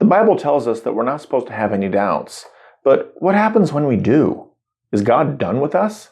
The Bible tells us that we're not supposed to have any doubts. But what happens when we do? Is God done with us?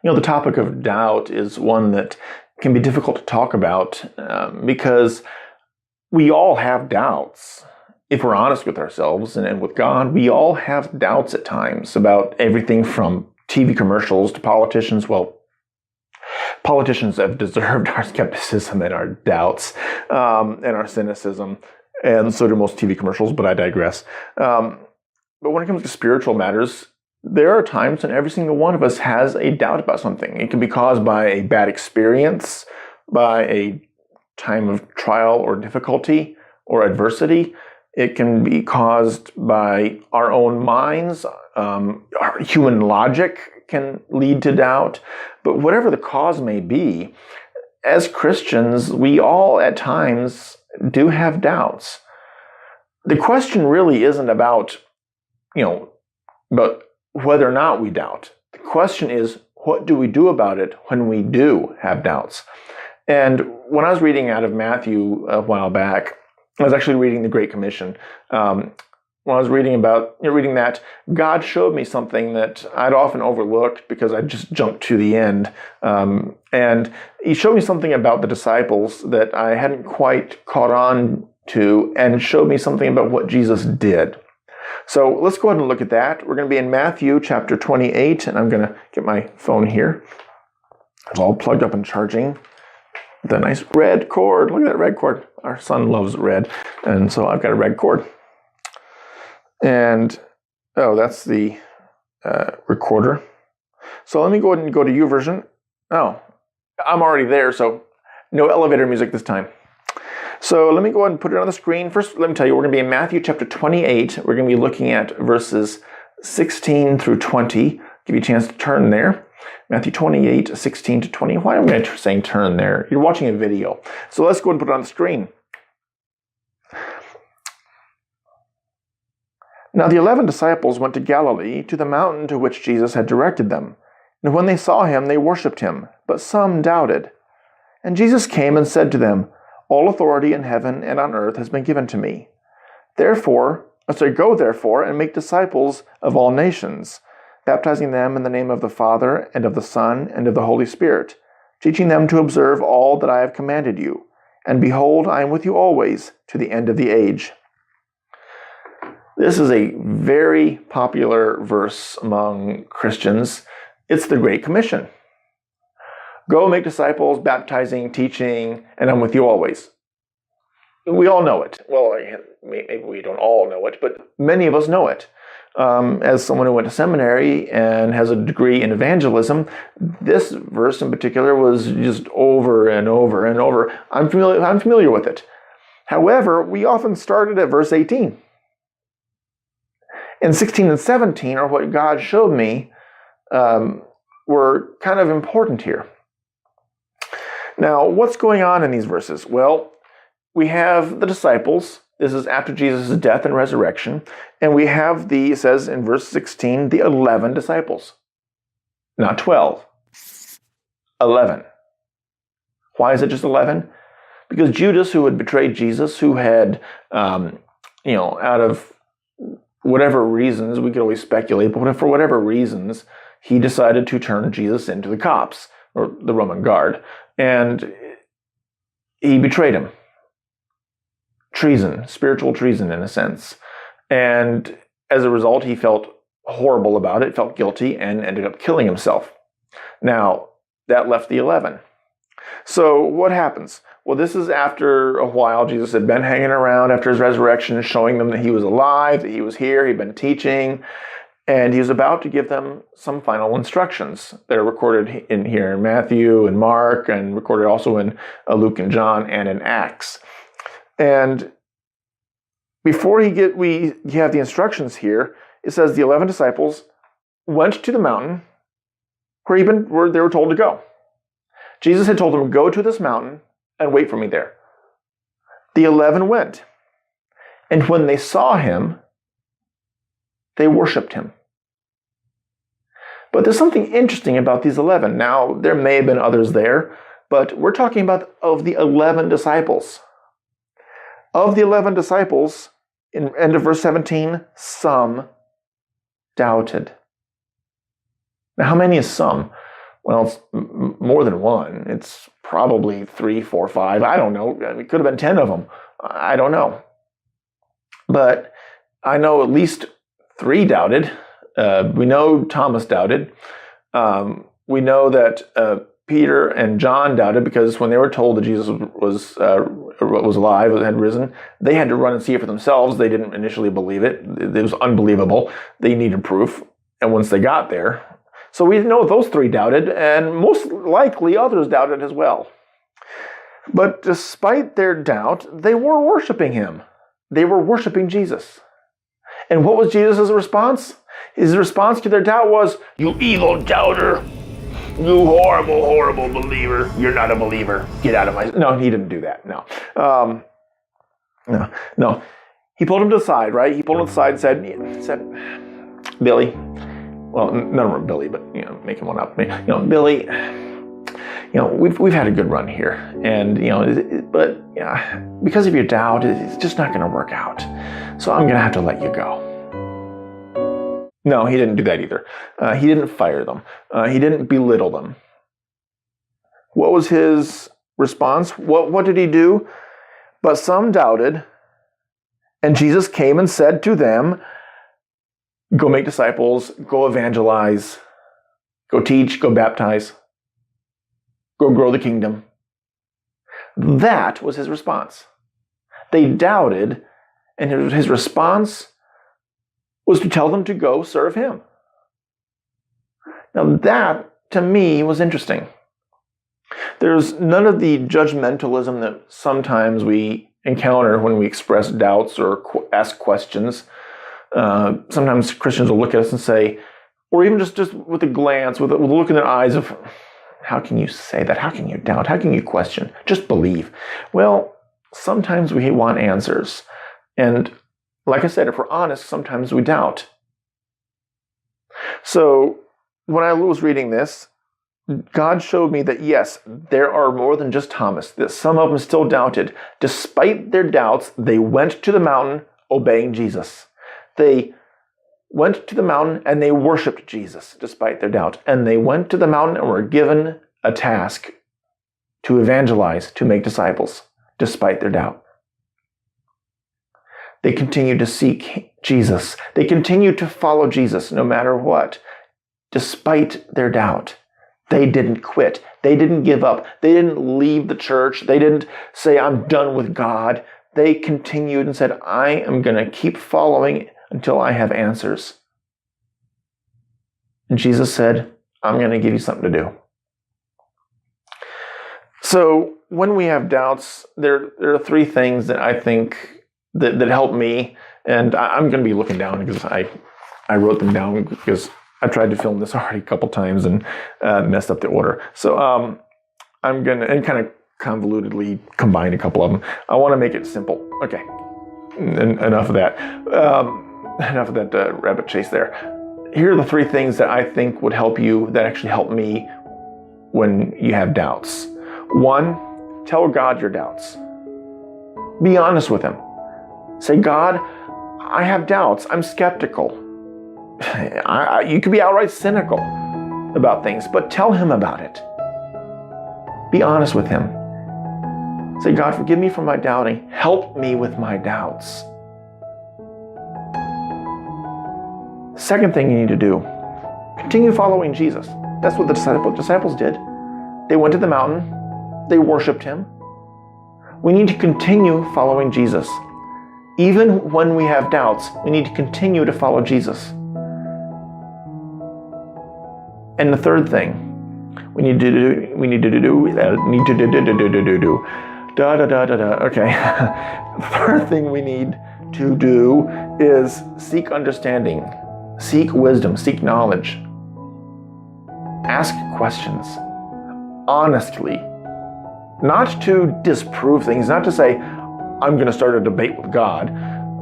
The topic of doubt is one that can be difficult to talk about because we all have doubts. If we're honest with ourselves and with God, we all have doubts at times about everything from TV commercials to politicians. Well, politicians have deserved our skepticism and our doubts and our cynicism, and so do most TV commercials, but I digress. But when it comes to spiritual matters, there are times when every single one of us has a doubt about something. It can be caused by a bad experience, by a time of trial or difficulty or adversity. It can be caused by our own minds. Our human logic can lead to doubt. But whatever the cause may be, as Christians, we all at times do have doubts. The question really isn't about whether or not we doubt. The question is, what do we do about it when we do have doubts? And when I was reading out of Matthew a while back, I was actually reading the Great Commission. When I was reading that, God showed me something that I'd often overlooked because I just jumped to the end. And he showed me something about the disciples that I hadn't quite caught on to, and showed me something about what Jesus did. So let's go ahead and look at that. We're going to be in Matthew chapter 28, and I'm going to get my phone here. It's all plugged up and charging with a nice red cord. Look at that red cord. Our son loves red, and so I've got a red cord. And, that's the recorder. So let me go ahead and go to YouVersion. Oh, I'm already there, so no elevator music this time. So let me go ahead and put it on the screen. First, let me tell you, we're going to be in Matthew chapter 28. We're going to be looking at verses 16 through 20. Give you a chance to turn there. Matthew 28, 16 to 20. Why am I saying turn there? You're watching a video. So let's go ahead and put it on the screen. Now the 11 disciples went to Galilee, to the mountain to which Jesus had directed them. And when they saw him, they worshipped him, but some doubted. And Jesus came and said to them, "All authority in heaven and on earth has been given to me. Go therefore and make disciples of all nations, baptizing them in the name of the Father and of the Son and of the Holy Spirit, teaching them to observe all that I have commanded you. And behold, I am with you always to the end of the age." This is a very popular verse among Christians. It's the Great Commission. Go make disciples, baptizing, teaching, and I'm with you always. We all know it. Well, maybe we don't all know it, but many of us know it. As someone who went to seminary and has a degree in evangelism, this verse in particular was just over and over and over. I'm familiar with it. However, we often started at verse 18. And 16 and 17 are what God showed me were kind of important here. Now, what's going on in these verses? Well, we have the disciples. This is after Jesus' death and resurrection. And we have it says in verse 16, the 11 disciples. Not 12. 11. Why is it just 11? Because Judas, who had betrayed Jesus, who had, out of whatever reasons, we could always speculate, but for whatever reasons, he decided to turn Jesus into the cops, or the Roman guard, and he betrayed him. Treason, spiritual treason in a sense. And as a result, he felt horrible about it, felt guilty, and ended up killing himself. Now, that left the 11. So what happens? Well, this is after a while. Jesus had been hanging around after his resurrection, showing them that he was alive, that he was here, he'd been teaching, and he was about to give them some final instructions that are recorded in here in Matthew and Mark, and recorded also in Luke and John and in Acts. And before we have the instructions here, it says the 11 disciples went to the mountain where they were told to go. Jesus had told them, "Go to this mountain and wait for me there." The 11 went. And when they saw him, they worshipped him. But there's something interesting about these 11. Now, there may have been others there, but we're talking about of the 11 disciples. Of the 11 disciples, in end of verse 17, some doubted. Now, how many is some? Well, it's more than one. It's probably 3, 4, 5. I don't know. It could have been 10 of them. I don't know. But I know at least 3 doubted. We know Thomas doubted. We know that Peter and John doubted because when they were told that Jesus was alive, had risen, they had to run and see it for themselves. They didn't initially believe it. It was unbelievable. They needed proof. And once they got there, so we know those 3 doubted, and most likely others doubted as well. But despite their doubt, they were worshiping him. They were worshiping Jesus. And what was Jesus' response? His response to their doubt was, "You evil doubter. You horrible, horrible believer. You're not a believer. Get out of my..." No, he didn't do that. No. No. He pulled him to the side, right? He pulled him to the side and said, "Billy," well, none of them are Billy, but, making one up. "Billy, we've had a good run here. And, but because of your doubt, it's just not going to work out. So I'm going to have to let you go." No, he didn't do that either. He didn't fire them. He didn't belittle them. What was his response? What did he do? "But some doubted, and Jesus came and said to them, 'Go make disciples, go evangelize, go teach, go baptize, go grow the kingdom.'" That was his response. They doubted, and his response was to tell them to go serve him. Now that, to me, was interesting. There's none of the judgmentalism that sometimes we encounter when we express doubts or ask questions. Sometimes Christians will look at us and say, or even just with a glance, with a look in their eyes of, "How can you say that? How can you doubt? How can you question? Just believe." Well, sometimes we want answers. And like I said, if we're honest, sometimes we doubt. So when I was reading this, God showed me that yes, there are more than just Thomas, that some of them still doubted. Despite their doubts, they went to the mountain obeying Jesus. They went to the mountain and they worshiped Jesus despite their doubt. And they went to the mountain and were given a task to evangelize, to make disciples, despite their doubt. They continued to seek Jesus. They continued to follow Jesus no matter what, despite their doubt. They didn't quit. They didn't give up. They didn't leave the church. They didn't say, "I'm done with God." They continued and said, "I am going to keep following until I have answers." And Jesus said, "I'm going to give you something to do." So when we have doubts, there are 3 things that I think that help me. And I'm going to be looking down because I wrote them down because I tried to film this already a couple times and messed up the order. So I'm going to, and kind of convolutedly combine a couple of them. I want to make it simple. Okay. Enough of that. Enough of that rabbit chase there. Here are the 3 things that I think would help you, that actually help me when you have doubts. 1, tell God your doubts. Be honest with him. Say, "God, I have doubts. I'm skeptical." You could be outright cynical about things, but tell him about it. Be honest with him. Say, "God, forgive me for my doubting. Help me with my doubts." Second thing you need to do, continue following Jesus. That's what the disciples did. They went to the mountain. They worshiped him. We need to continue following Jesus. Even when we have doubts, we need to continue to follow Jesus. And the third thing we need to do. Okay. The third thing we need to do is seek understanding, seek wisdom, seek knowledge. Ask questions honestly, not to disprove things, not to say, "I'm going to start a debate with God,"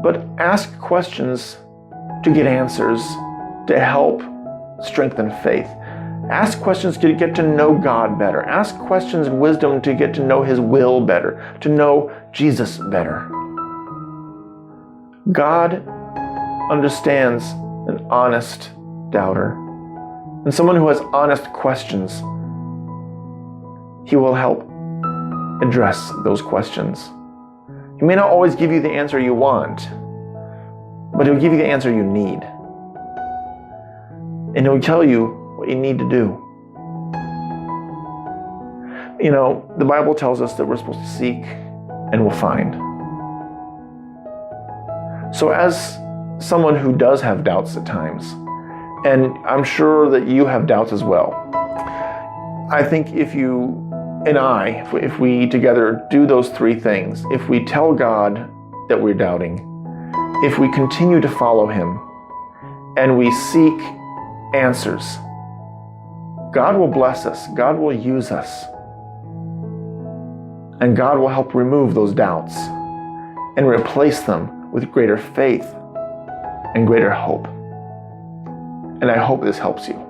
but ask questions to get answers, to help strength and faith. Ask questions to get to know God better. Ask questions and wisdom to get to know His will better, to know Jesus better. God understands an honest doubter. And someone who has honest questions, He will help address those questions. He may not always give you the answer you want, but He'll give you the answer you need. And He'll tell you what you need to do. You know, the Bible tells us that we're supposed to seek and we'll find. So as someone who does have doubts at times, and I'm sure that you have doubts as well, I think if you and I, if we together do those three things, if we tell God that we're doubting, if we continue to follow Him, and we seek answers, God will bless us, God will use us, and God will help remove those doubts and replace them with greater faith and greater hope. And I hope this helps you.